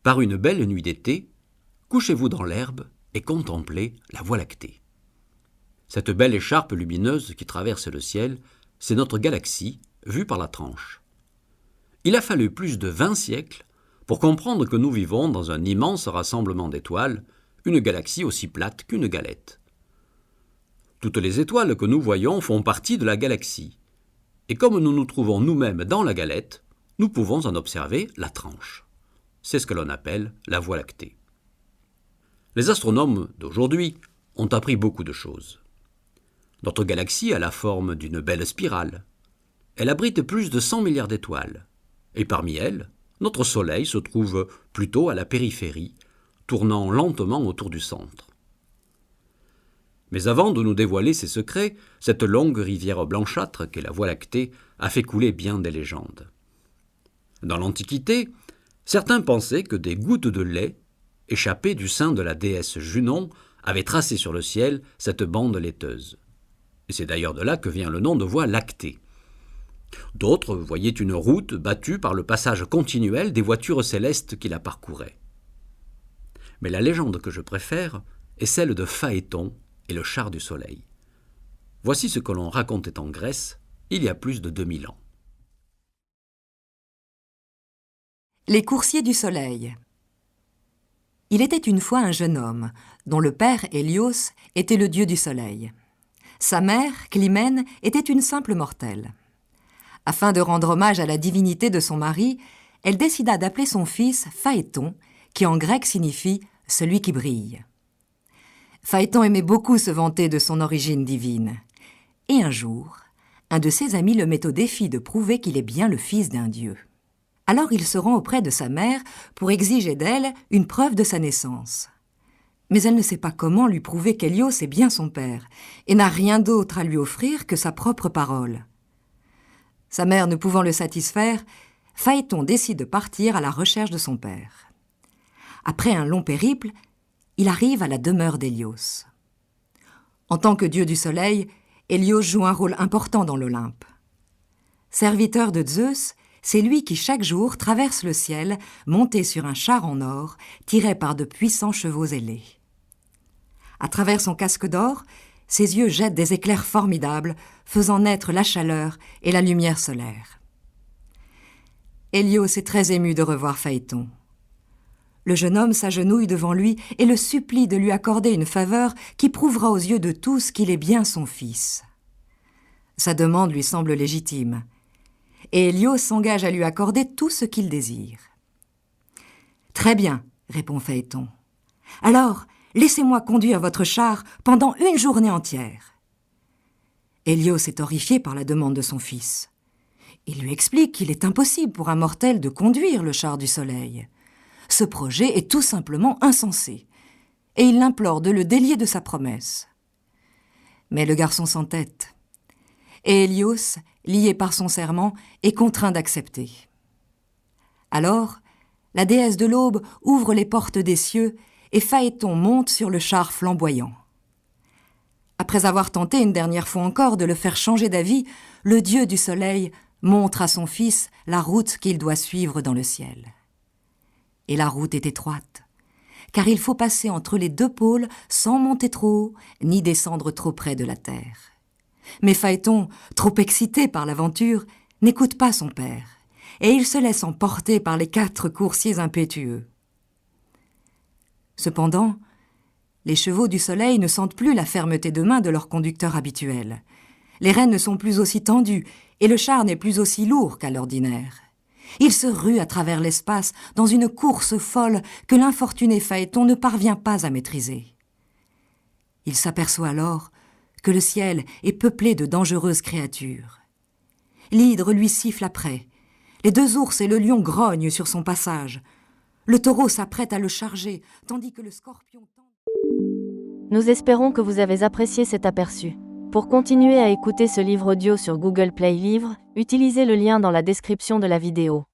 Par une belle nuit d'été, couchez-vous dans l'herbe et contemplez la Voie lactée. Cette belle écharpe lumineuse qui traverse le ciel, c'est notre galaxie, vue par la tranche. Il a fallu plus de 20 siècles pour comprendre que nous vivons dans un immense rassemblement d'étoiles, une galaxie aussi plate qu'une galette. Toutes les étoiles que nous voyons font partie de la galaxie. Et comme nous nous trouvons nous-mêmes dans la galette, nous pouvons en observer la tranche. C'est ce que l'on appelle la Voie lactée. Les astronomes d'aujourd'hui ont appris beaucoup de choses. Notre galaxie a la forme d'une belle spirale. Elle abrite plus de 100 milliards d'étoiles. Et parmi elles, notre Soleil se trouve plutôt à la périphérie, tournant lentement autour du centre. Mais avant de nous dévoiler ses secrets, cette longue rivière blanchâtre qu'est la Voie lactée a fait couler bien des légendes. Dans l'Antiquité, certains pensaient que des gouttes de lait, échappées du sein de la déesse Junon, avaient tracé sur le ciel cette bande laiteuse. Et c'est d'ailleurs de là que vient le nom de Voie lactée. D'autres voyaient une route battue par le passage continuel des voitures célestes qui la parcouraient. Mais la légende que je préfère est celle de Phaéton et le char du soleil. Voici ce que l'on racontait en Grèce il y a plus de 2000 ans. Les coursiers du soleil. Il était une fois un jeune homme, dont le père, Hélios, était le dieu du soleil. Sa mère, Clymène, était une simple mortelle. Afin de rendre hommage à la divinité de son mari, elle décida d'appeler son fils Phaéton, qui en grec signifie « celui qui brille ». Phaéton aimait beaucoup se vanter de son origine divine. Et un jour, un de ses amis le met au défi de prouver qu'il est bien le fils d'un dieu. Alors il se rend auprès de sa mère pour exiger d'elle une preuve de sa naissance. Mais elle ne sait pas comment lui prouver qu'Hélios est bien son père et n'a rien d'autre à lui offrir que sa propre parole. Sa mère ne pouvant le satisfaire, Phaéton décide de partir à la recherche de son père. Après un long périple, il arrive à la demeure d'Hélios. En tant que dieu du soleil, Hélios joue un rôle important dans l'Olympe. Serviteur de Zeus, c'est lui qui chaque jour traverse le ciel, monté sur un char en or, tiré par de puissants chevaux ailés. À travers son casque d'or, ses yeux jettent des éclairs formidables, faisant naître la chaleur et la lumière solaire. Hélios est très ému de revoir Phaéton. Le jeune homme s'agenouille devant lui et le supplie de lui accorder une faveur qui prouvera aux yeux de tous qu'il est bien son fils. Sa demande lui semble légitime, et Hélios s'engage à lui accorder tout ce qu'il désire. « Très bien, répond Phaéton. Alors, laissez-moi conduire votre char pendant une journée entière. » Hélios est horrifié par la demande de son fils. Il lui explique qu'il est impossible pour un mortel de conduire le char du soleil. Ce projet est tout simplement insensé, et il l'implore de le délier de sa promesse. Mais le garçon s'entête, et Hélios, lié par son serment, est contraint d'accepter. Alors, la déesse de l'aube ouvre les portes des cieux et Phaéton monte sur le char flamboyant. Après avoir tenté une dernière fois encore de le faire changer d'avis, le dieu du soleil montre à son fils la route qu'il doit suivre dans le ciel. Et la route est étroite, car il faut passer entre les deux pôles sans monter trop haut, ni descendre trop près de la terre. Mais Phaéton, trop excité par l'aventure, n'écoute pas son père, et il se laisse emporter par les 4 coursiers impétueux. Cependant, les chevaux du soleil ne sentent plus la fermeté de main de leur conducteur habituel. Les rênes ne sont plus aussi tendues, et le char n'est plus aussi lourd qu'à l'ordinaire. Il se rue à travers l'espace dans une course folle que l'infortuné Phaéton ne parvient pas à maîtriser. Il s'aperçoit alors que le ciel est peuplé de dangereuses créatures. L'hydre lui siffle après. Les 2 ours et le lion grognent sur son passage. Le taureau s'apprête à le charger, tandis que le scorpion... Nous espérons que vous avez apprécié cet aperçu. Pour continuer à écouter ce livre audio sur Google Play Livres, utilisez le lien dans la description de la vidéo.